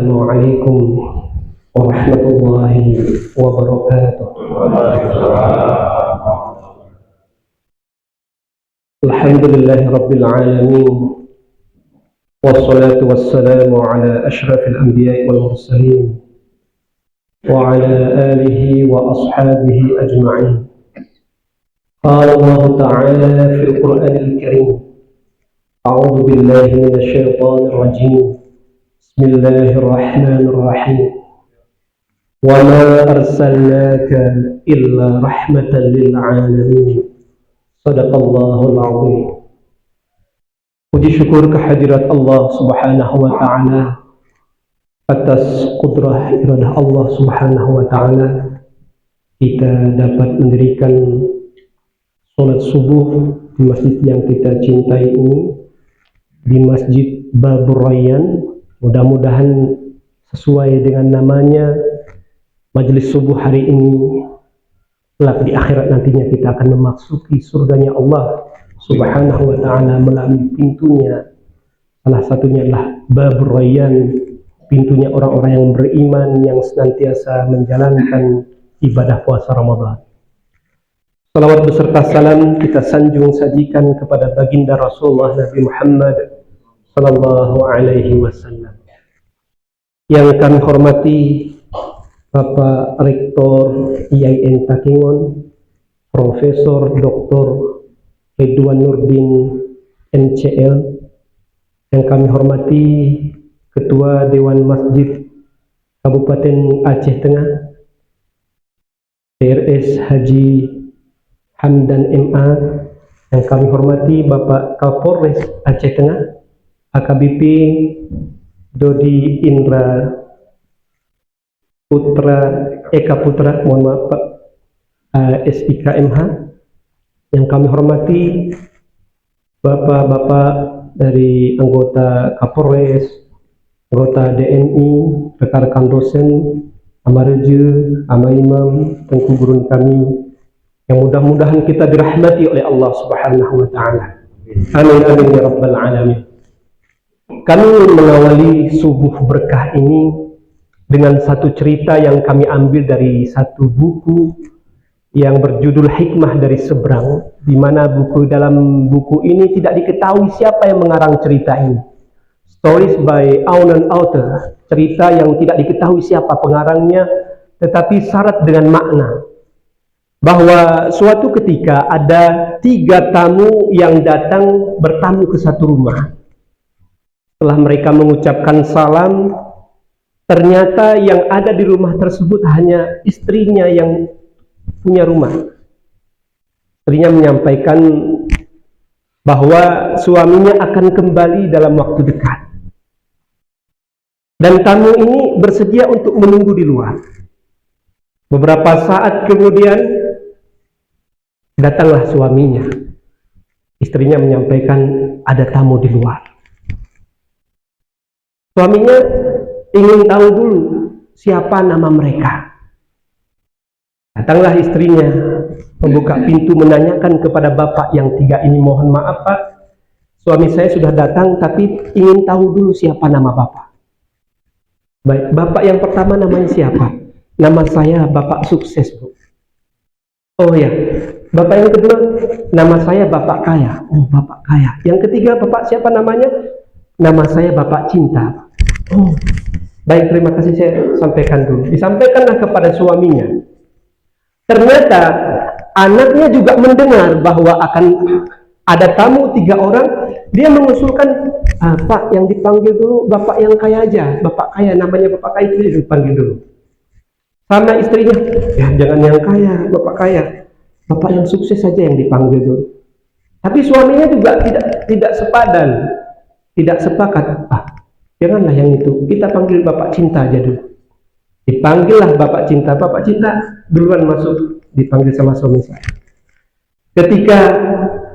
Assalamualaikum warahmatullahi wabarakatuh. Alhamdulillahi rabbil alamin. Wassalatu wassalamu ala ashrafil anbiya'i wal mursalin wa ala alihi wa ashabihi ajma'in. Qala Allah ta'ala fil Qur'anil Karim. A'udzu billahi minasy syaithanir rajim. Bismillahirrahmanirrahim. Wa ma arsalnaka illa rahmatan lil alamin. Sadaqallahul azim. Puji syukur kehadirat Allah Subhanahu wa taala atas kudrah iradah Allah Subhanahu wa taala kita dapat mendirikan salat subuh di masjid yang kita cintai ini, di Masjid Babur Rayyan. Mudah-mudahan sesuai dengan namanya, majelis subuh hari ini kelak di akhirat nantinya kita akan memasuki surganya Allah Subhanahu wa ta'ala melalui pintunya. Salah satunya adalah Babur Rayyan, pintunya orang-orang yang beriman yang senantiasa menjalankan ibadah puasa Ramadan. Salawat beserta salam kita sanjung sajikan kepada baginda Rasulullah Nabi Muhammad sallallahu alaihi wasallam. Yang kami hormati Bapak Rektor IAIN Takengon, Profesor Dr. Ridwan Nurdin MCL. Yang kami hormati Ketua Dewan Masjid Kabupaten Aceh Tengah, DRS Haji Hamdan MA. Yang kami hormati Bapak Kapolres Aceh Tengah, AKBP Dodi Indra Putra Eka Putra, mohon maaf Pak, SIKMH. Yang kami hormati Bapak-bapak dari anggota Kapolres, anggota DNI, rekan-rekan dosen, amareje, ama imam, tengku gurun kami, yang mudah-mudahan kita dirahmati oleh Allah Subhanahu wa taala. Amin amin ya rabbal alamin. Kami mengawali subuh berkah ini dengan satu cerita yang kami ambil dari satu buku yang berjudul Hikmah dari Seberang, di mana dalam buku ini tidak diketahui siapa yang mengarang cerita ini. Stories by unknown author, cerita yang tidak diketahui siapa pengarangnya, tetapi syarat dengan makna. Bahwa suatu ketika ada 3 tamu yang datang bertamu ke satu rumah. Setelah mereka mengucapkan salam, ternyata yang ada di rumah tersebut hanya istrinya yang punya rumah. Istrinya menyampaikan bahwa suaminya akan kembali dalam waktu dekat. Dan tamu ini bersedia untuk menunggu di luar. Beberapa saat kemudian datanglah suaminya. Istrinya menyampaikan ada tamu di luar. Suaminya ingin tahu dulu siapa nama mereka. Datanglah istrinya, membuka pintu menanyakan kepada bapak yang 3 ini, mohon maaf Pak, suami saya sudah datang tapi ingin tahu dulu siapa nama bapak. Baik, bapak yang pertama namanya siapa? Nama saya Bapak Sukses, Bu. Oh ya. Bapak yang kedua, nama saya Bapak Kaya. Oh, Bapak Kaya. Yang ketiga, bapak siapa namanya? Nama saya Bapak Cinta. Oh, baik, terima kasih, saya sampaikan dulu. Disampaikanlah kepada suaminya. Ternyata anaknya juga mendengar bahwa akan ada tamu 3 orang. Dia mengusulkan, Pak, yang dipanggil dulu Bapak yang kaya aja. Bapak Kaya, namanya Bapak Kaya itu dipanggil dulu. Sama istrinya, ya jangan yang kaya, Bapak Kaya. Bapak yang sukses saja yang dipanggil dulu. Tapi suaminya juga tidak sepadan, tidak sepakat. Janganlah yang itu, kita panggil Bapak Cinta aja dulu. Dipanggillah Bapak Cinta. Bapak Cinta duluan masuk, dipanggil sama suami saya. Ketika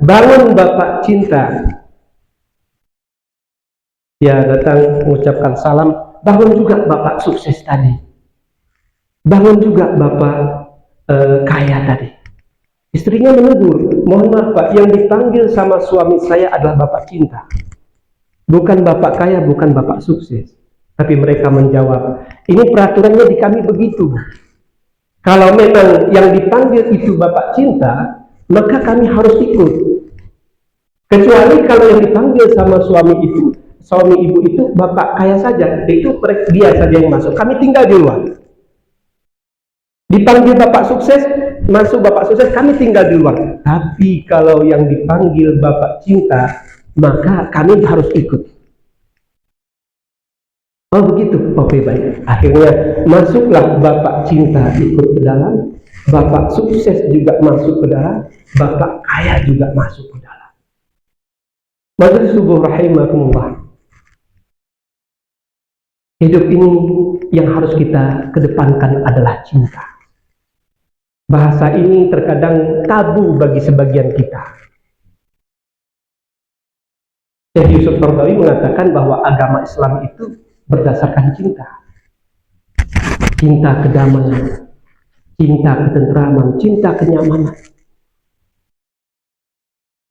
bangun Bapak Cinta, dia datang mengucapkan salam. Bangun juga Bapak Sukses tadi. Bangun juga Bapak Kaya tadi. Istrinya menegur, mohon maaf Pak, yang dipanggil sama suami saya adalah Bapak Cinta. Bukan Bapak Kaya, bukan Bapak Sukses. Tapi mereka menjawab, ini peraturannya di kami begitu. Kalau memang yang dipanggil itu Bapak cinta, maka kami harus ikut. Kecuali kalau yang dipanggil sama suami ibu itu Bapak kaya saja, itu dia saja yang masuk. Kami tinggal di luar. Dipanggil Bapak sukses, masuk Bapak sukses, kami tinggal di luar. Tapi kalau yang dipanggil Bapak cinta, maka kami harus ikut. Oh begitu, oke baik. Akhirnya masuklah Bapak cinta ikut ke dalam, Bapak sukses juga masuk ke dalam, Bapak kaya juga masuk ke dalam. Majelis subuh rahimakumullah. Hidup ini yang harus kita kedepankan adalah cinta. Bahasa ini terkadang tabu bagi sebagian kita. Syekh Yusuf Qaradawi mengatakan bahwa agama Islam itu berdasarkan cinta. Cinta kedamaian, cinta ketentraman, cinta kenyamanan.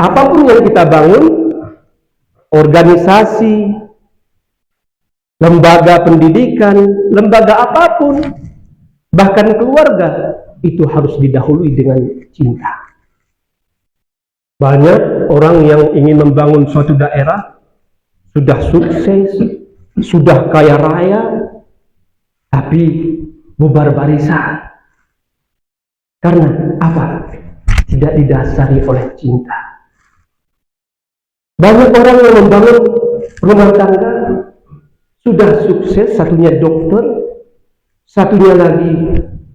Apapun yang kita bangun, organisasi, lembaga pendidikan, lembaga apapun, bahkan keluarga, itu harus didahului dengan cinta. Banyak orang yang ingin membangun suatu daerah, sudah sukses, sudah kaya raya, tapi bubar barisan. Karena apa? Tidak didasari oleh cinta. Banyak orang yang membangun rumah tangga, sudah sukses, satunya dokter, satunya lagi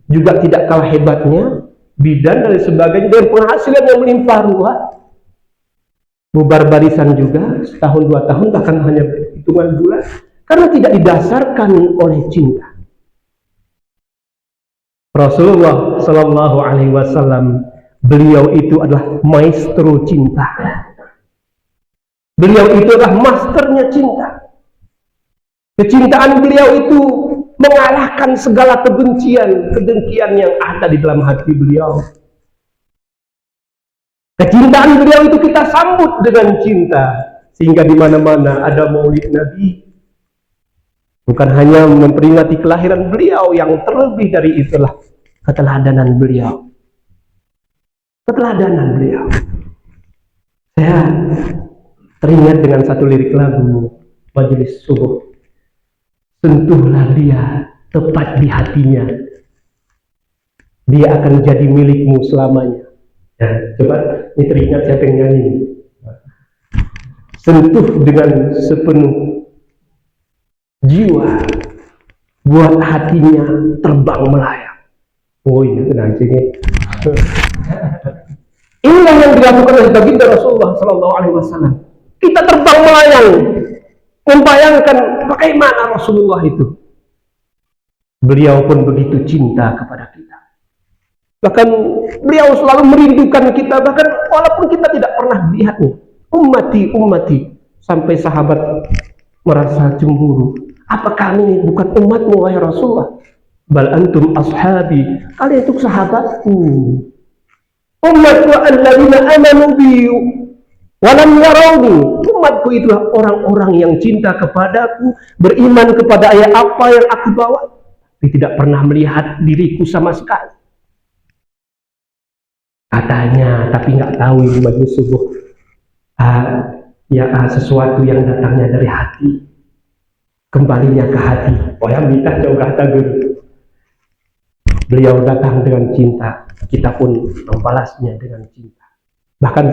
juga tidak kalah hebatnya, bidan dan sebagainya, dengan penghasilan yang melimpah ruah. Bubar barisan juga, setahun 2 tahun, bahkan hanya hitungan bulan, karena tidak didasarkan oleh cinta. Rasulullah Sallallahu Alaihi Wasallam, beliau itu adalah maestro cinta. Beliau itu adalah masternya cinta. Kecintaan beliau itu mengalahkan segala kebencian, kedengkian yang ada di dalam hati beliau. Kecintaan beliau itu kita sambut dengan cinta, sehingga di mana-mana ada maulid Nabi. Bukan hanya memperingati kelahiran beliau, yang terlebih dari itulah keteladanan beliau. Keteladanan beliau. Saya teringat dengan satu lirik lagu Majelis Subuh. Sentuhlah dia tepat di hatinya, dia akan jadi milikmu selamanya. Ya, coba ini teringat siapa yang nyanyi. Sentuh dengan sepenuh jiwa, buat hatinya terbang melayang. Oh ini tenang sini. Inilah yang dilakukan oleh baginda Rasulullah Sallallahu Alaihi Wasallam. Kita terbang melayang, membayangkan bagaimana Rasulullah itu. Beliau pun begitu cinta kepada kita. Bahkan beliau selalu merindukan kita, bahkan walaupun kita tidak pernah melihatnya. Ummati, ummati, sampai sahabat merasa cemburu. Apa kami bukan umatmu wahai Rasulullah? Bal antum ashabi, kalian itu sahabatku. Umatku alladzina amanu bi walam yarawni. Umatku itulah orang-orang yang cinta kepadaku, beriman kepada apa yang aku bawa, tapi tidak pernah melihat diriku sama sekali. Katanya, tapi nggak tahu ini majelis subuh. Sesuatu yang datangnya dari hati, kembalinya ke hati. Oh yang minta jauh tagur. Beliau datang dengan cinta, kita pun membalasnya dengan cinta. Bahkan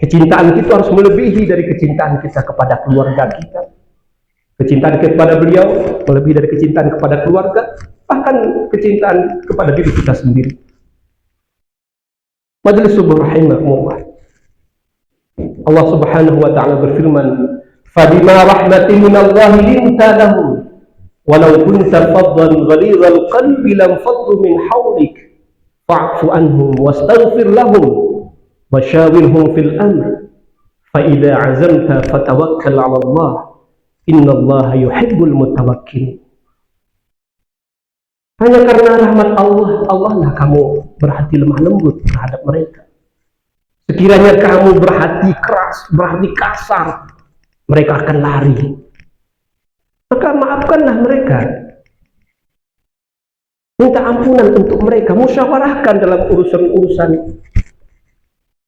kecintaan kita harus melebihi dari kecintaan kita kepada keluarga kita. Kecintaan kepada beliau melebihi dari kecintaan kepada keluarga, bahkan kecintaan kepada diri kita sendiri. Majelis subuh rahimahumullah. Allah Subhanahu wa taala berfirman, "Fabima rahmatin minallahi linta lahum, walau kunta faddan ghalidhal qalbi lam faddu min hawlik, fa'fu anhum wastaghfir lahum wa shawirhum fil amr, fa idza 'azamta fatawakkal 'ala Allah, innallaha yuhibbul mutawakkilin." Hanya karena rahmat Allah, Allah lah kamu berhati lemah lembut terhadap mereka. Sekiranya kamu berhati keras, berhati kasar, mereka akan lari. maka maafkanlah mereka. Minta ampunan untuk mereka, musyawarahkan dalam urusan-urusan.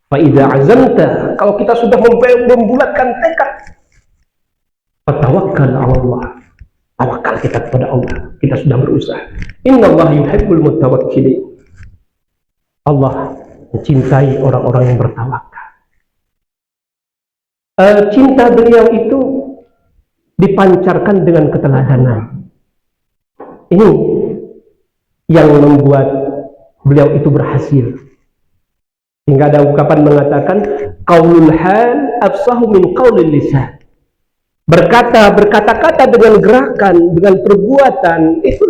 Fa'idha azamta, kalau kita sudah membulatkan tekad, fatawakkal 'ala Allah. Tawakal kita kepada Allah. Kita sudah berusaha. Innallaha yuhibbul mutawakkilin. Allah mencintai orang-orang yang bertawakal. Cinta beliau itu dipancarkan dengan keteladanan. Ini yang membuat beliau itu berhasil. Hingga ada ungkapan mengatakan, qaulul hal afsahu min qaulil lisan. Berkata-kata dengan gerakan, dengan perbuatan itu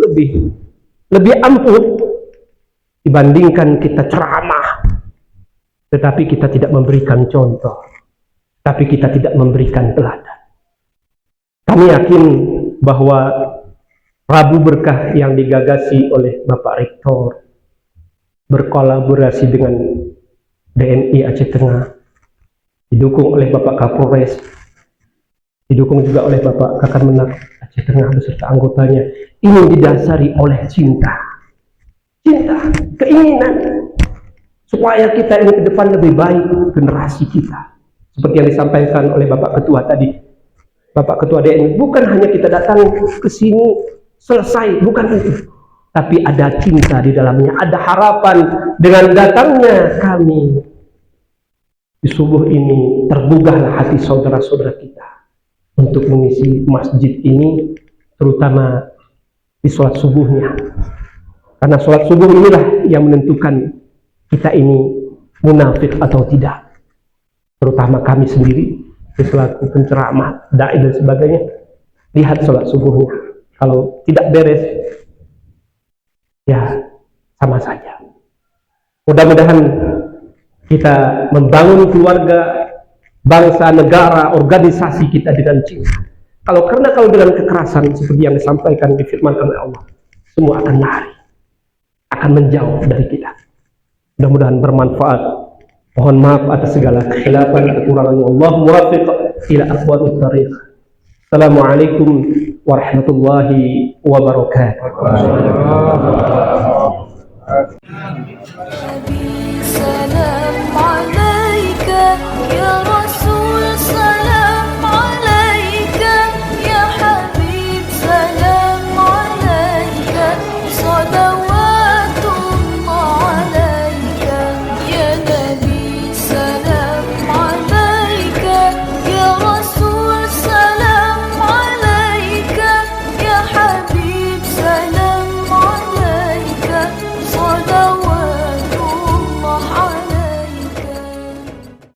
lebih ampuh dibandingkan kita ceramah, tetapi kita tidak memberikan contoh, tapi kita tidak memberikan teladan. Kami yakin bahwa Rabu Berkah yang digagasi oleh Bapak Rektor berkolaborasi dengan DNI Aceh Tengah, didukung oleh Bapak Kapolres, didukung juga oleh Bapak Kakanmenak Aceh Tengah beserta anggotanya, ini didasari oleh cinta, keinginan supaya kita ini ke depan lebih baik, generasi kita. Seperti yang disampaikan oleh Bapak Ketua tadi, Bapak Ketua DNI, bukan hanya kita datang ke sini selesai, bukan itu, tapi ada cinta di dalamnya, ada harapan dengan datangnya kami di subuh ini, tergugahlah hati saudara-saudara kita untuk mengisi masjid ini, terutama di sholat subuhnya. Karena sholat subuh inilah yang menentukan kita ini munafik atau tidak. Terutama kami sendiri, selaku penceramah, dai dan sebagainya. Lihat sholat subuhnya. Kalau tidak beres, ya sama saja. Mudah-mudahan kita membangun keluarga, bangsa, negara, organisasi kita dengan cinta. Kalau dengan kekerasan seperti yang disampaikan, difirmankan oleh Allah, semua akan lari, akan menjauh dari kita. Mudah-mudahan bermanfaat. Mohon maaf atas segala kekhilafan, kekurangan. Allah muwaffiq ila aqwamit thariq. Assalamualaikum warahmatullahi wabarakatuh.